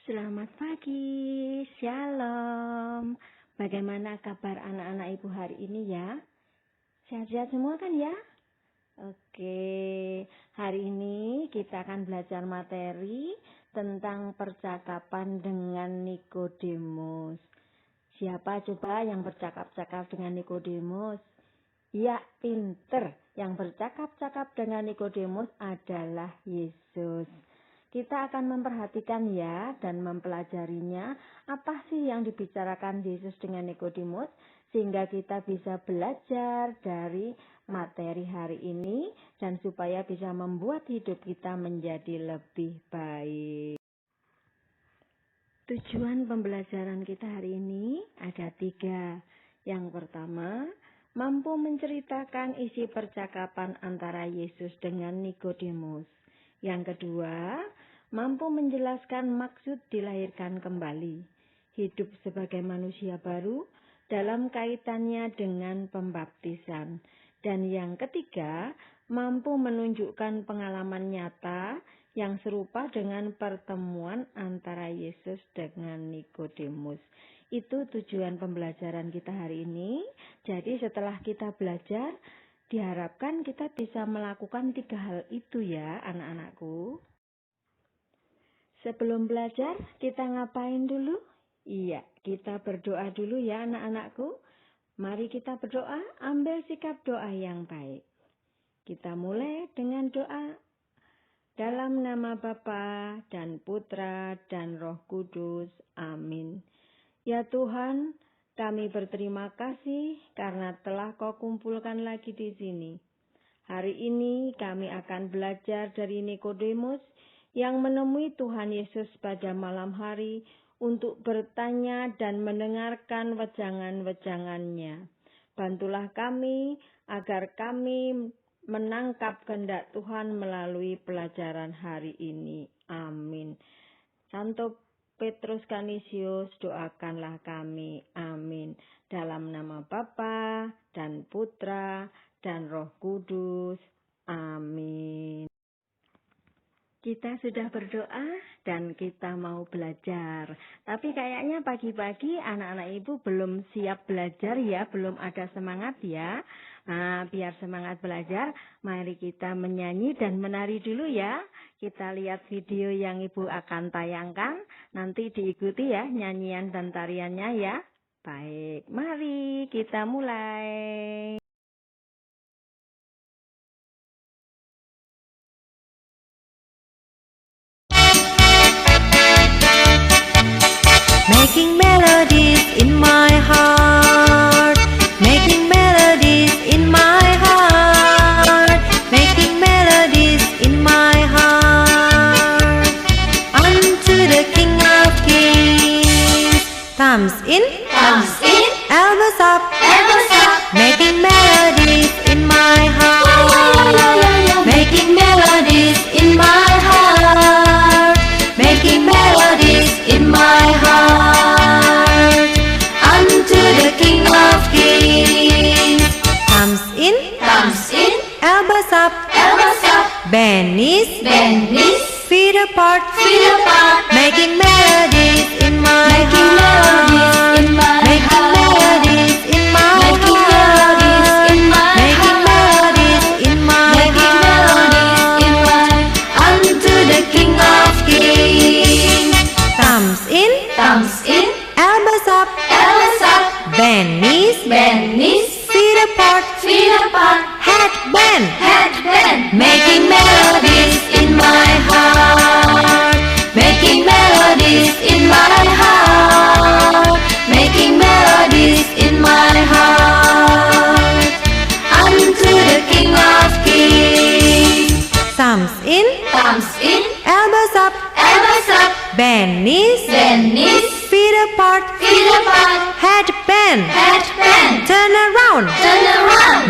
Selamat pagi, shalom. Bagaimana kabar anak-anak ibu hari ini ya? Sehat-sehat semua kan ya? Oke, hari ini kita akan belajar materi tentang percakapan dengan Nikodemus. Siapa coba yang bercakap-cakap dengan Nikodemus? Ya, pinter. Yang bercakap-cakap dengan Nikodemus adalah Yesus. Kita akan memperhatikan ya dan mempelajarinya apa sih yang dibicarakan Yesus dengan Nikodemus sehingga kita bisa belajar dari materi hari ini dan supaya bisa membuat hidup kita menjadi lebih baik. Tujuan pembelajaran kita hari ini ada 3. Yang pertama, mampu menceritakan isi percakapan antara Yesus dengan Nikodemus. Yang kedua, mampu menjelaskan maksud dilahirkan kembali, hidup sebagai manusia baru dalam kaitannya dengan pembaptisan. Dan yang ketiga, mampu menunjukkan pengalaman nyata yang serupa dengan pertemuan antara Yesus dengan Nikodemus. Itu tujuan pembelajaran kita hari ini. Jadi setelah kita belajar, diharapkan kita bisa melakukan 3 hal itu ya anak-anakku. Sebelum belajar, kita ngapain dulu? Iya, kita berdoa dulu ya anak-anakku. Mari kita berdoa, ambil sikap doa yang baik. Kita mulai dengan doa. Dalam nama Bapa dan Putra dan Roh Kudus. Amin. Ya Tuhan, kami berterima kasih karena telah Kau kumpulkan lagi di sini. Hari ini kami akan belajar dari Nikodemus yang menemui Tuhan Yesus pada malam hari untuk bertanya dan mendengarkan wejangan-wejangannya. Bantulah kami agar kami menangkap kehendak Tuhan melalui pelajaran hari ini. Amin. Santo Petrus Canisius, doakanlah kami. Amin. Dalam nama Bapa dan Putra dan Roh Kudus. Amin. Kita sudah berdoa dan kita mau belajar. Tapi kayaknya pagi-pagi anak-anak ibu belum siap belajar ya, belum ada semangat ya. Nah, biar semangat belajar, mari kita menyanyi dan menari dulu ya. Kita lihat video yang ibu akan tayangkan, nanti diikuti ya nyanyian dan tariannya ya. Baik, mari kita mulai. Making melodies in my heart, making melodies in my heart, making melodies in my heart, unto the King of Kings. Thumbs in, elbows up, making melodies in my heart, making melodies in my heart, making melodies in my heart, unto the King of Kings. Thumbs in, elbows up, bend knees, feet apart, making melodies in my heart, making melodies in my heart, making melodies in my heart, unto the King of Kings. Thumbs in, elbows up, bend knees, feet apart, head bend, making melodies in my heart, making melodies in my heart, making melodies in my heart, unto the King of Kings. Thumbs in, elbows up, bend knees, feet apart, head bend, turn around,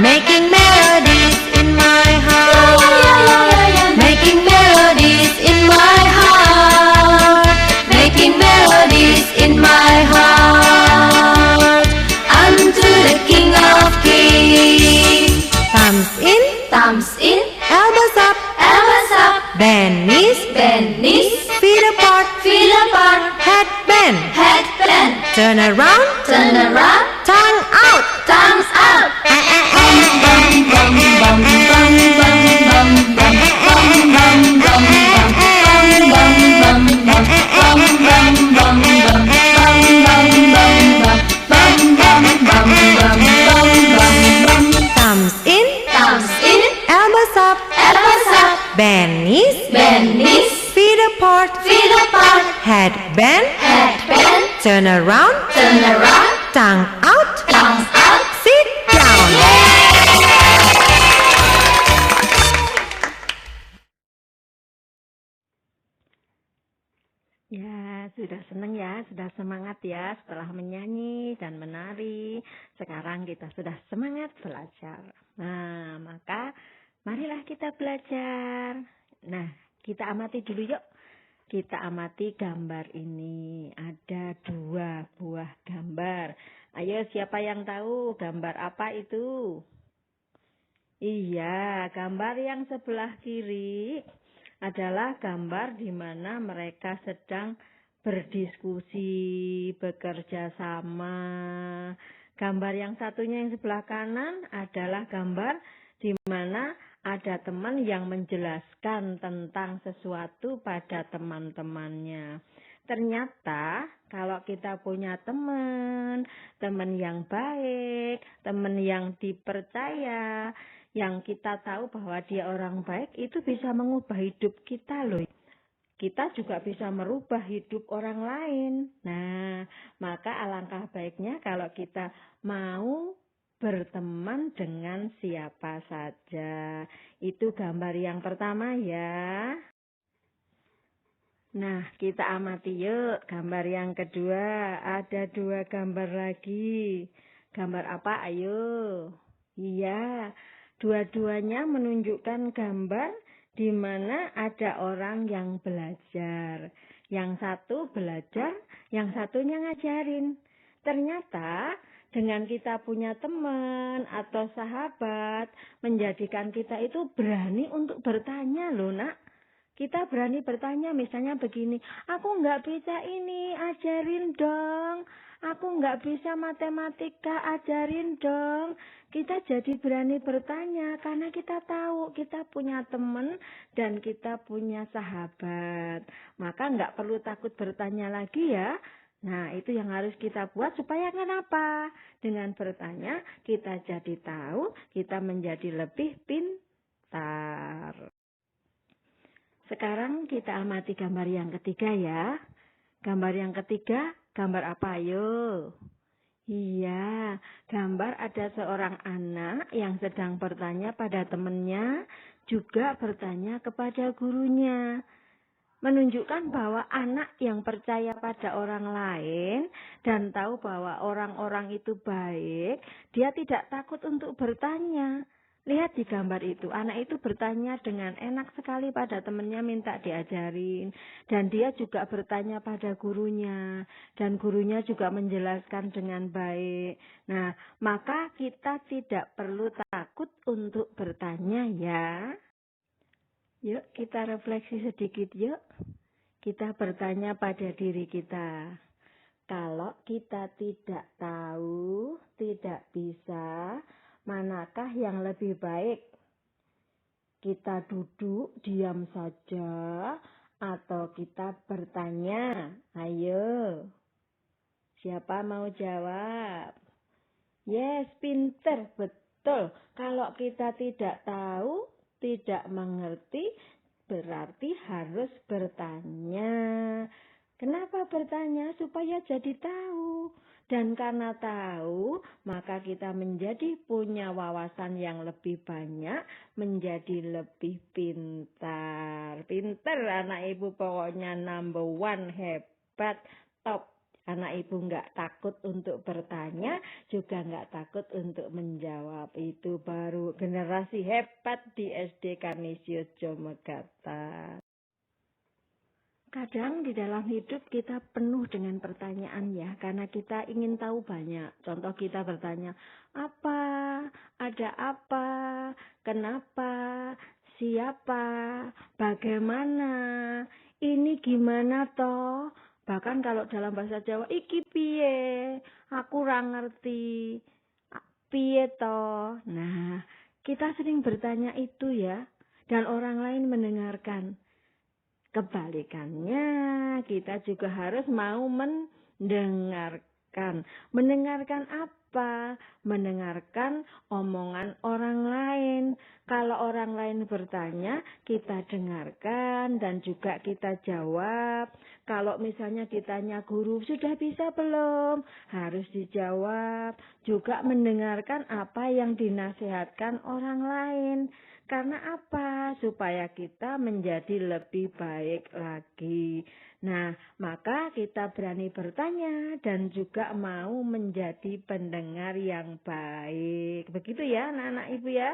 making melodies in my heart, making melodies in my heart, making melodies in my heart, unto the King of Kings. Thumbs in, elbows up, bend knees, feet apart, around, turn around, tongue out. thumbs out. Thumbs in, Thumbs in, elbows up, elbows up, bend knees, bend knees, feet apart, feet apart, head bend, head bend, turn around, tongue out, thumbs out. sit down. Ya, sudah senang ya, sudah semangat ya setelah menyanyi dan menari. Sekarang kita sudah semangat belajar. Nah, maka marilah kita belajar. Nah, kita amati dulu yuk. Kita amati gambar ini. Ada 2 buah gambar. Ayo, siapa yang tahu gambar apa itu? Iya, gambar yang sebelah kiri adalah gambar di mana mereka sedang berdiskusi, bekerja sama. Gambar yang satunya yang sebelah kanan adalah gambar di mana ada teman yang menjelaskan tentang sesuatu pada teman-temannya. Ternyata kalau kita punya teman yang baik, teman yang dipercaya, yang kita tahu bahwa dia orang baik, itu bisa mengubah hidup kita loh. Kita juga bisa merubah hidup orang lain. Nah, maka alangkah baiknya kalau kita mau berteman dengan siapa saja. Itu gambar yang pertama ya. Nah, kita amati yuk gambar yang kedua. Ada 2 gambar lagi. Gambar apa? Ayo. Iya, dua-duanya menunjukkan gambar di mana ada orang yang belajar. Yang satu belajar, yang satunya ngajarin. Ternyata dengan kita punya teman atau sahabat, menjadikan kita itu berani untuk bertanya loh nak. Kita berani bertanya misalnya begini, aku nggak bisa ini, ajarin dong. Aku nggak bisa matematika, ajarin dong. Kita jadi berani bertanya karena kita tahu kita punya teman dan kita punya sahabat. Maka nggak perlu takut bertanya lagi ya. Nah, itu yang harus kita buat supaya kenapa? Dengan bertanya, kita jadi tahu, kita menjadi lebih pintar. Sekarang kita amati gambar yang ketiga ya. Gambar yang ketiga, gambar apa ayo? Iya, gambar ada seorang anak yang sedang bertanya pada temannya, juga bertanya kepada gurunya. Menunjukkan bahwa anak yang percaya pada orang lain dan tahu bahwa orang-orang itu baik, dia tidak takut untuk bertanya. Lihat di gambar itu, anak itu bertanya dengan enak sekali pada temannya minta diajarin. Dan dia juga bertanya pada gurunya. Dan gurunya juga menjelaskan dengan baik. Nah, maka kita tidak perlu takut untuk bertanya ya. Yuk kita refleksi sedikit yuk. Kita bertanya pada diri kita. Kalau kita tidak tahu, tidak bisa, manakah yang lebih baik? Kita duduk diam saja atau kita bertanya? Ayo. Siapa mau jawab? Yes, pinter, betul. Kalau kita tidak tahu, tidak mengerti, berarti harus bertanya. Kenapa bertanya? Supaya jadi tahu. Dan karena tahu, maka kita menjadi punya wawasan yang lebih banyak, menjadi lebih pintar. Pintar anak ibu pokoknya number 1, hebat, top. Anak ibu nggak takut untuk bertanya, juga nggak takut untuk menjawab. Itu baru generasi hebat di SD Kanisius Jomegata. Kadang di dalam hidup kita penuh dengan pertanyaan ya, karena kita ingin tahu banyak. Contoh kita bertanya, apa, ada apa, kenapa, siapa, bagaimana, ini gimana toh? Bahkan kalau dalam bahasa Jawa, iki piye, aku ora ngerti. Piye to? Nah, kita sering bertanya itu ya, dan orang lain mendengarkan. Kebalikannya, kita juga harus mau mendengarkan. Mendengarkan apa? Mendengarkan omongan orang lain. Kalau orang lain bertanya, kita dengarkan dan juga kita jawab. Kalau misalnya ditanya guru, sudah bisa belum? Harus dijawab. Juga mendengarkan apa yang dinasihatkan orang lain. Karena apa? Supaya kita menjadi lebih baik lagi. Nah, maka kita berani bertanya dan juga mau menjadi pendengar yang baik. Begitu ya anak-anak ibu ya.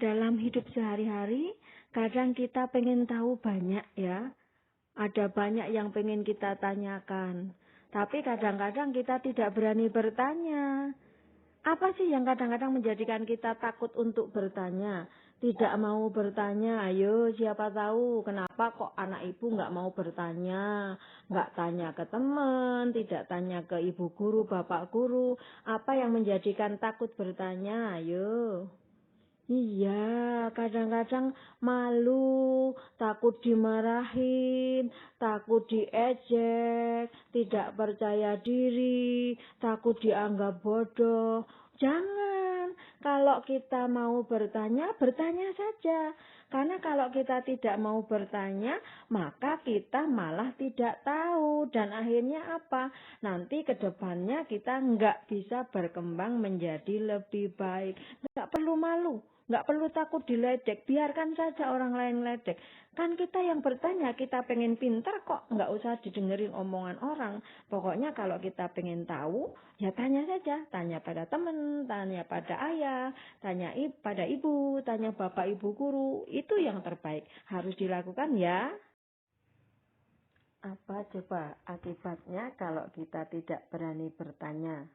Dalam hidup sehari-hari, kadang kita pengen tahu banyak ya. Ada banyak yang pengen kita tanyakan. Tapi kadang-kadang kita tidak berani bertanya. Apa sih yang kadang-kadang menjadikan kita takut untuk bertanya? Tidak mau bertanya, ayo siapa tahu kenapa kok anak ibu nggak mau bertanya. Nggak tanya ke teman, tidak tanya ke ibu guru, bapak guru. Apa yang menjadikan takut bertanya, ayo. Iya, kadang-kadang malu, takut dimarahin, takut diejek, tidak percaya diri, takut dianggap bodoh. Jangan, kalau kita mau bertanya, bertanya saja. Karena kalau kita tidak mau bertanya, maka kita malah tidak tahu. Dan akhirnya apa? Nanti ke depannya kita nggak bisa berkembang menjadi lebih baik. Nggak perlu malu. Nggak perlu takut diledek, biarkan saja orang lain ledek. Kan kita yang bertanya, kita pengen pintar kok, nggak usah didengerin omongan orang. Pokoknya kalau kita pengen tahu, ya tanya saja. Tanya pada teman, tanya pada ayah, tanya pada ibu, tanya bapak ibu guru. Itu yang terbaik, harus dilakukan ya. Apa coba akibatnya kalau kita tidak berani bertanya?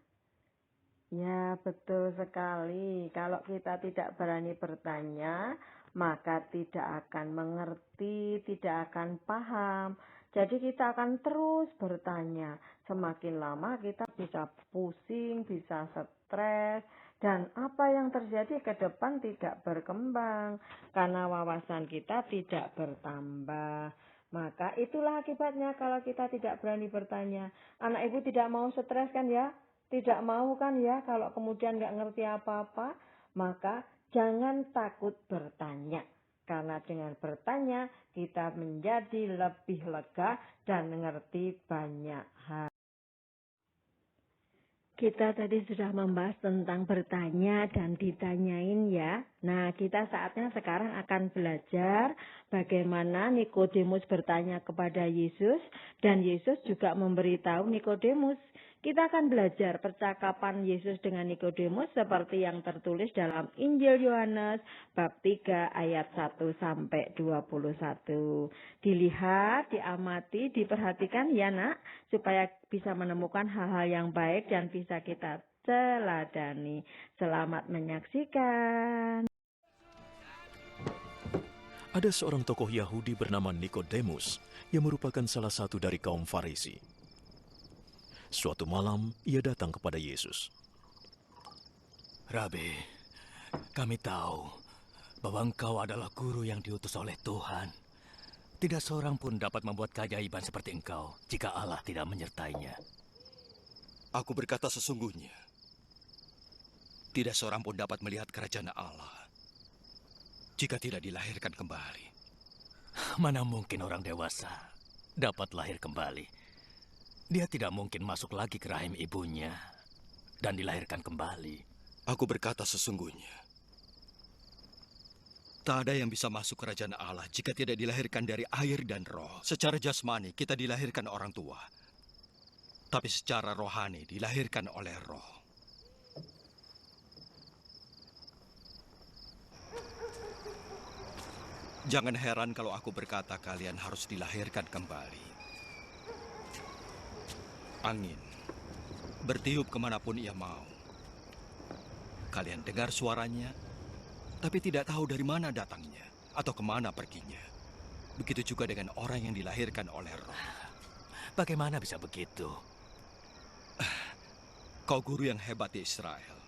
Ya, betul sekali. Kalau kita tidak berani bertanya, maka tidak akan mengerti, tidak akan paham. Jadi kita akan terus bertanya. Semakin lama kita bisa pusing, bisa stres. Dan apa yang terjadi ke depan tidak berkembang. Karena wawasan kita tidak bertambah. Maka itulah akibatnya kalau kita tidak berani bertanya. Anak ibu tidak mau stres kan ya? Tidak mau kan ya kalau kemudian nggak ngerti apa-apa, maka jangan takut bertanya. Karena dengan bertanya kita menjadi lebih lega dan mengerti banyak hal. Kita tadi sudah membahas tentang bertanya dan ditanyain ya. Nah, kita saatnya sekarang akan belajar bagaimana Nikodemus bertanya kepada Yesus dan Yesus juga memberitahu Nikodemus. Kita akan belajar percakapan Yesus dengan Nikodemus seperti yang tertulis dalam Injil Yohanes bab 3 ayat 1 sampai 21. Dilihat, diamati, diperhatikan ya nak, supaya bisa menemukan hal-hal yang baik dan bisa kita teladani. Selamat menyaksikan. Ada seorang tokoh Yahudi bernama Nikodemus yang merupakan salah satu dari kaum Farisi. Suatu malam, ia datang kepada Yesus. Rabi, kami tahu bahwa engkau adalah guru yang diutus oleh Tuhan. Tidak seorang pun dapat membuat keajaiban seperti engkau jika Allah tidak menyertainya. Aku berkata sesungguhnya, tidak seorang pun dapat melihat kerajaan Allah jika tidak dilahirkan kembali. Mana mungkin orang dewasa dapat lahir kembali? Dia tidak mungkin masuk lagi ke rahim ibunya dan dilahirkan kembali. Aku berkata sesungguhnya, tak ada yang bisa masuk kerajaan Allah jika tidak dilahirkan dari air dan roh. Secara jasmani kita dilahirkan orang tua, tapi secara rohani dilahirkan oleh roh. Jangan heran kalau aku berkata kalian harus dilahirkan kembali. Angin bertiup kemanapun ia mau. Kalian dengar suaranya, tapi tidak tahu dari mana datangnya atau kemana perginya. Begitu juga dengan orang yang dilahirkan oleh roh. Bagaimana bisa begitu? Kau guru yang hebat di Israel.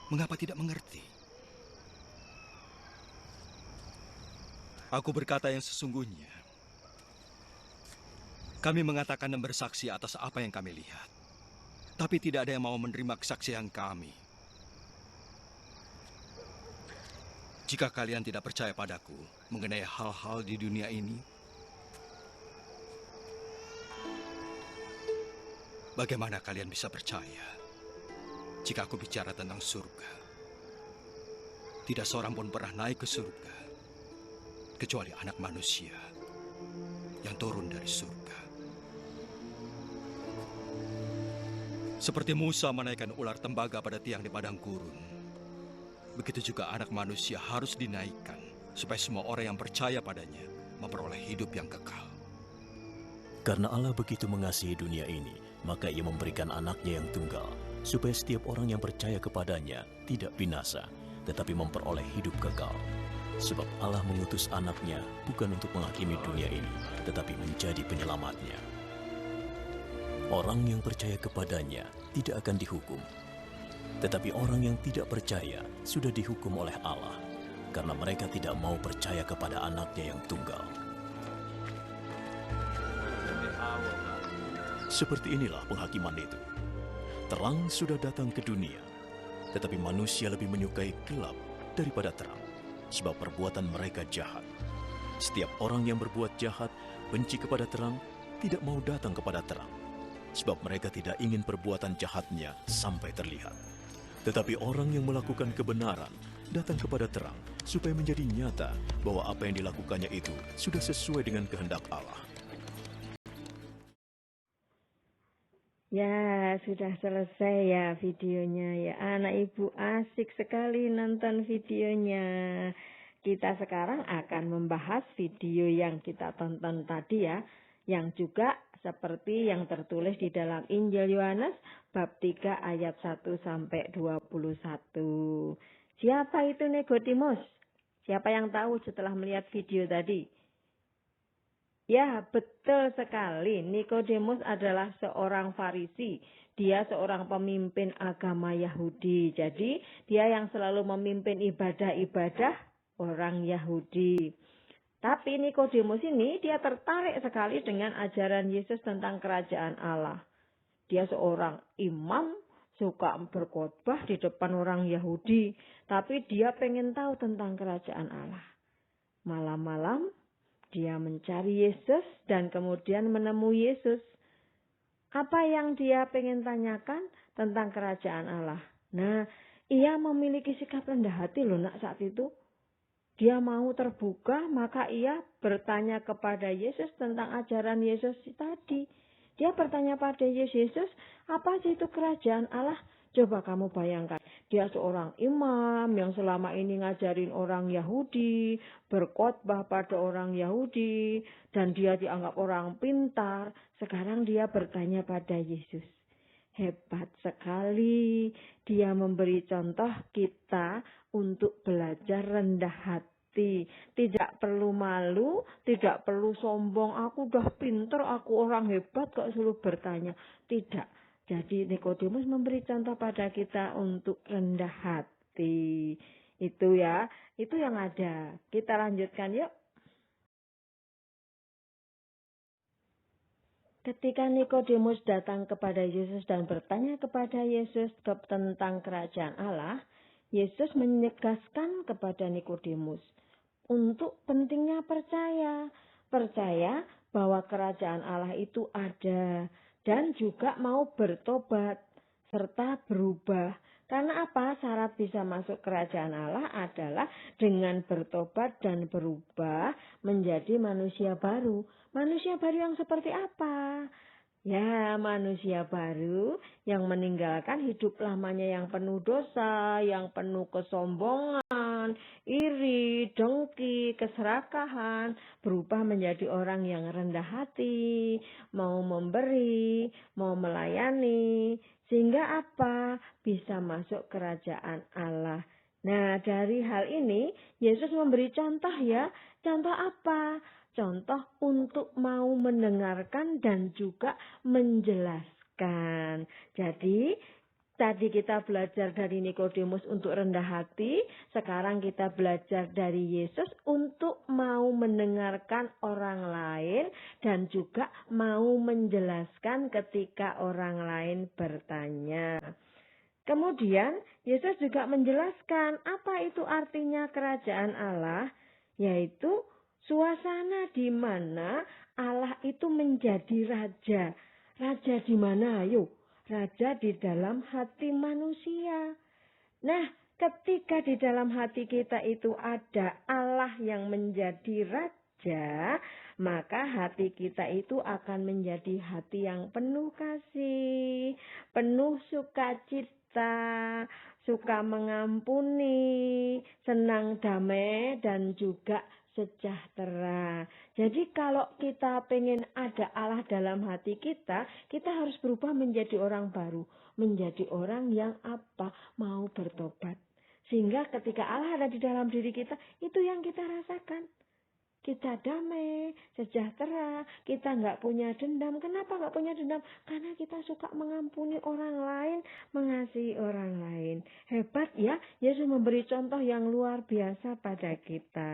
Mengapa tidak mengerti? Aku berkata yang sesungguhnya. Kami mengatakan dan bersaksi atas apa yang kami lihat. Tapi tidak ada yang mau menerima kesaksian kami. Jika kalian tidak percaya padaku mengenai hal-hal di dunia ini, bagaimana kalian bisa percaya jika aku bicara tentang surga? Tidak seorang pun pernah naik ke surga, kecuali anak manusia yang turun dari surga. Seperti Musa menaikkan ular tembaga pada tiang di padang gurun, begitu juga anak manusia harus dinaikkan, supaya semua orang yang percaya padanya memperoleh hidup yang kekal. Karena Allah begitu mengasihi dunia ini, maka Ia memberikan anaknya yang tunggal, supaya setiap orang yang percaya kepadanya tidak binasa, tetapi memperoleh hidup kekal. Sebab Allah mengutus anaknya bukan untuk menghakimi dunia ini, tetapi menjadi penyelamatnya. Orang yang percaya kepadanya tidak akan dihukum. Tetapi orang yang tidak percaya sudah dihukum oleh Allah, karena mereka tidak mau percaya kepada anaknya yang tunggal. Seperti inilah penghakiman itu. Terang sudah datang ke dunia, tetapi manusia lebih menyukai gelap daripada terang, sebab perbuatan mereka jahat. Setiap orang yang berbuat jahat benci kepada terang, tidak mau datang kepada terang, sebab mereka tidak ingin perbuatan jahatnya sampai terlihat. Tetapi orang yang melakukan kebenaran datang kepada terang, supaya menjadi nyata bahwa apa yang dilakukannya itu sudah sesuai dengan kehendak Allah. Ya, sudah selesai ya videonya ya. Anak ibu asik sekali nonton videonya. Kita sekarang akan membahas video yang kita tonton tadi ya, yang juga seperti yang tertulis di dalam Injil Yohanes bab 3 ayat 1 sampai 21. Siapa itu Nikodemus? Siapa yang tahu setelah melihat video tadi? Ya, betul sekali. Nikodemus adalah seorang Farisi. Dia seorang pemimpin agama Yahudi. Jadi, dia yang selalu memimpin ibadah-ibadah orang Yahudi. Tapi Nikodemus ini dia tertarik sekali dengan ajaran Yesus tentang kerajaan Allah. Dia seorang imam, suka berkhotbah di depan orang Yahudi. Tapi dia pengen tahu tentang kerajaan Allah. Malam-malam dia mencari Yesus dan kemudian menemui Yesus. Apa yang dia pengen tanyakan tentang kerajaan Allah? Nah, ia memiliki sikap rendah hati loh nak saat itu. Dia mau terbuka, maka ia bertanya kepada Yesus tentang ajaran Yesus tadi. Dia bertanya pada Yesus, apa sih itu kerajaan Allah? Coba kamu bayangkan, dia seorang imam yang selama ini ngajarin orang Yahudi, berkhotbah pada orang Yahudi, dan dia dianggap orang pintar. Sekarang dia bertanya pada Yesus. Hebat sekali, dia memberi contoh kita untuk belajar rendah hati. Tidak perlu malu, tidak perlu sombong. Aku udah pintar, aku orang hebat kok selalu bertanya. Tidak. Jadi Nikodemus memberi contoh pada kita untuk rendah hati. Itu ya, itu yang ada. Kita lanjutkan yuk. Ketika Nikodemus datang kepada Yesus dan bertanya kepada Yesus tentang kerajaan Allah, Yesus menegaskan kepada Nikodemus untuk pentingnya percaya. Percaya bahwa kerajaan Allah itu ada dan juga mau bertobat serta berubah. Karena apa? Syarat bisa masuk kerajaan Allah adalah dengan bertobat dan berubah menjadi manusia baru. Manusia baru yang seperti apa? Ya, manusia baru yang meninggalkan hidup lamanya yang penuh dosa, yang penuh kesombongan, iri, dengki, keserakahan, berubah menjadi orang yang rendah hati, mau memberi, mau melayani, sehingga apa? Bisa masuk kerajaan Allah. Nah, dari hal ini, Yesus memberi contoh ya. Contoh apa? Contoh untuk mau mendengarkan dan juga menjelaskan menjelaskan. Jadi tadi kita belajar dari Nikodemus untuk rendah hati, sekarang kita belajar dari Yesus untuk mau mendengarkan orang lain dan juga mau menjelaskan ketika orang lain bertanya. Kemudian Yesus juga menjelaskan apa itu artinya kerajaan Allah, yaitu suasana di mana Allah itu menjadi raja. Raja di mana? Ayo. Raja di dalam hati manusia. Nah, ketika di dalam hati kita itu ada Allah yang menjadi raja, maka hati kita itu akan menjadi hati yang penuh kasih, penuh sukacita, suka mengampuni, senang damai, dan juga sejahtera. Jadi kalau kita pengen ada Allah dalam hati kita, kita harus berubah menjadi orang baru. Menjadi orang yang apa? Mau bertobat. Sehingga ketika Allah ada di dalam diri kita, itu yang kita rasakan. Kita damai, sejahtera, kita nggak punya dendam. Kenapa nggak punya dendam? Karena kita suka mengampuni orang lain, mengasihi orang lain. Hebat ya, Yesus memberi contoh yang luar biasa pada kita.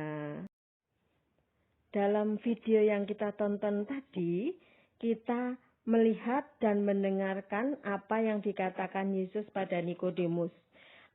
Dalam video yang kita tonton tadi, kita melihat dan mendengarkan apa yang dikatakan Yesus pada Nikodemus.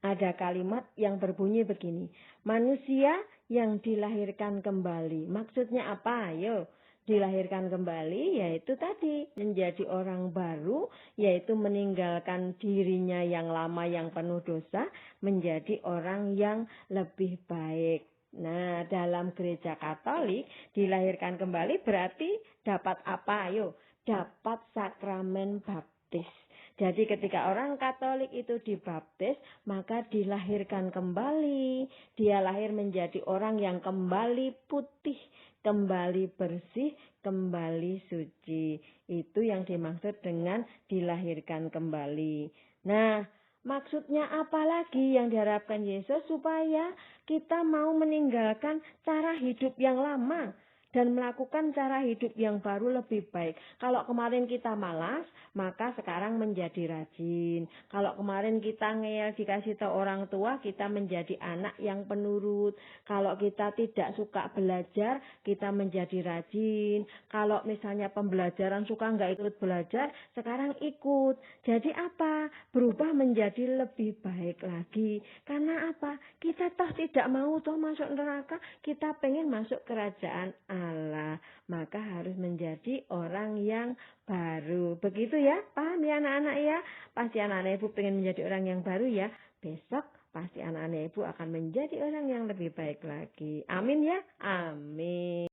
Ada kalimat yang berbunyi begini, manusia yang dilahirkan kembali. Maksudnya apa? Ayo, dilahirkan kembali yaitu tadi menjadi orang baru, yaitu meninggalkan dirinya yang lama yang penuh dosa, menjadi orang yang lebih baik. Nah, dalam gereja Katolik, dilahirkan kembali berarti dapat apa? Ayo, dapat sakramen baptis. Jadi ketika orang Katolik itu dibaptis, maka dilahirkan kembali. Dia lahir menjadi orang yang kembali putih, kembali bersih, kembali suci. Itu yang dimaksud dengan dilahirkan kembali. Nah, maksudnya apa lagi yang diharapkan Yesus? Supaya kita mau meninggalkan cara hidup yang lama dan melakukan cara hidup yang baru lebih baik. Kalau kemarin kita malas, maka sekarang menjadi rajin. Kalau kemarin kita ngeyel dikasih tahu orang tua, kita menjadi anak yang penurut. Kalau kita tidak suka belajar, kita menjadi rajin. Kalau misalnya pembelajaran suka nggak ikut belajar, sekarang ikut. Jadi apa? Berubah menjadi lebih baik lagi. Karena apa? Kita toh tidak mau toh masuk neraka, kita pengen masuk kerajaan Allah, maka harus menjadi orang yang baru. Begitu ya, paham ya anak-anak ya? Pasti anak-anak ibu pengen menjadi orang yang baru ya. Besok pasti anak-anak ibu akan menjadi orang yang lebih baik lagi. Amin ya, amin.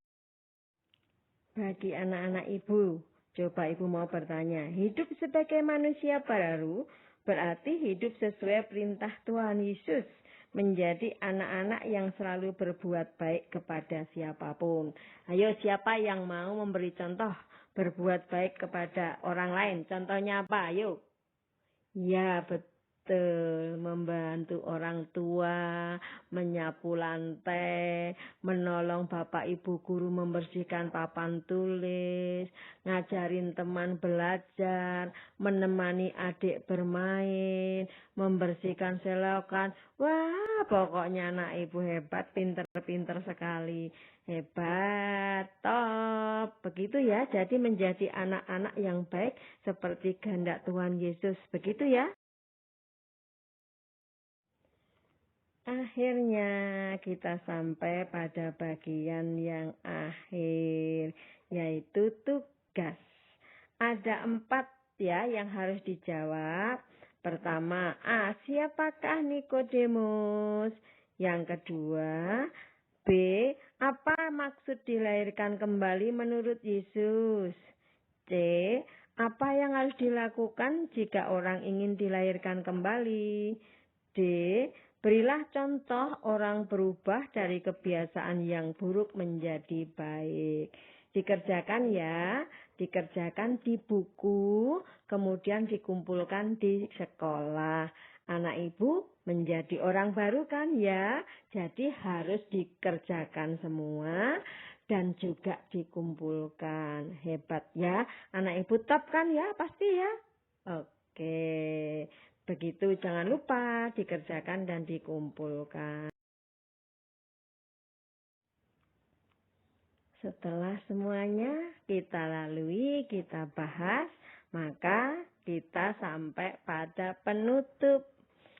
Bagi anak-anak ibu, coba ibu mau bertanya, hidup sebagai manusia baru berarti hidup sesuai perintah Tuhan Yesus. Menjadi anak-anak yang selalu berbuat baik kepada siapapun. Ayo, siapa yang mau memberi contoh berbuat baik kepada orang lain? Contohnya apa? Ayo. Ya, betul. Membantu orang tua, menyapu lantai, menolong bapak ibu guru membersihkan papan tulis, ngajarin teman belajar, menemani adik bermain, membersihkan selokan. Wah, pokoknya anak ibu hebat, pinter-pinter sekali. Hebat, top. Begitu ya, jadi menjadi anak-anak yang baik seperti kehendak Tuhan Yesus. Begitu ya. Akhirnya kita sampai pada bagian yang akhir, yaitu tugas. Ada 4 ya yang harus dijawab. Pertama, A. Siapakah Nikodemus? Yang kedua, B. Apa maksud dilahirkan kembali menurut Yesus? C. Apa yang harus dilakukan jika orang ingin dilahirkan kembali? D. Berilah contoh orang berubah dari kebiasaan yang buruk menjadi baik. Dikerjakan ya, dikerjakan di buku, kemudian dikumpulkan di sekolah. Anak ibu menjadi orang baru kan ya, jadi harus dikerjakan semua dan juga dikumpulkan. Hebat ya, anak ibu top kan ya, pasti ya. Oke, begitu jangan lupa dikerjakan dan dikumpulkan. Setelah semuanya kita lalui, kita bahas, maka kita sampai pada penutup.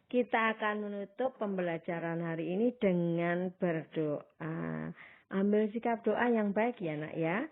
Kita akan menutup pembelajaran hari ini dengan berdoa. Ambil sikap doa yang baik ya nak ya.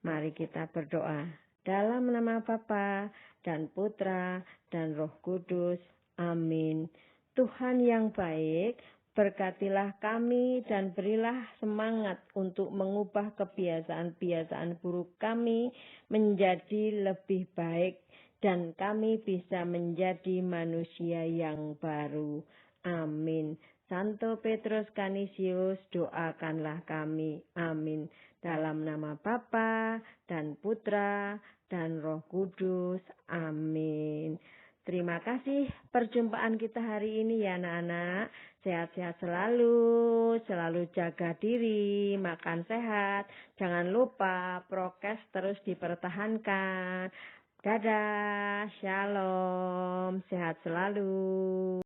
Mari kita berdoa. Dalam nama Bapa dan Putra dan Roh Kudus. Amin. Tuhan yang baik, berkatilah kami dan berilah semangat untuk mengubah kebiasaan-kebiasaan buruk kami menjadi lebih baik dan kami bisa menjadi manusia yang baru. Amin. Santo Petrus Canisius, doakanlah kami. Amin. Dalam nama Bapa dan Putra dan Roh Kudus. Amin. Terima kasih perjumpaan kita hari ini ya anak-anak. Sehat-sehat selalu, selalu jaga diri, makan sehat. Jangan lupa prokes terus dipertahankan. Dadah, shalom, sehat selalu.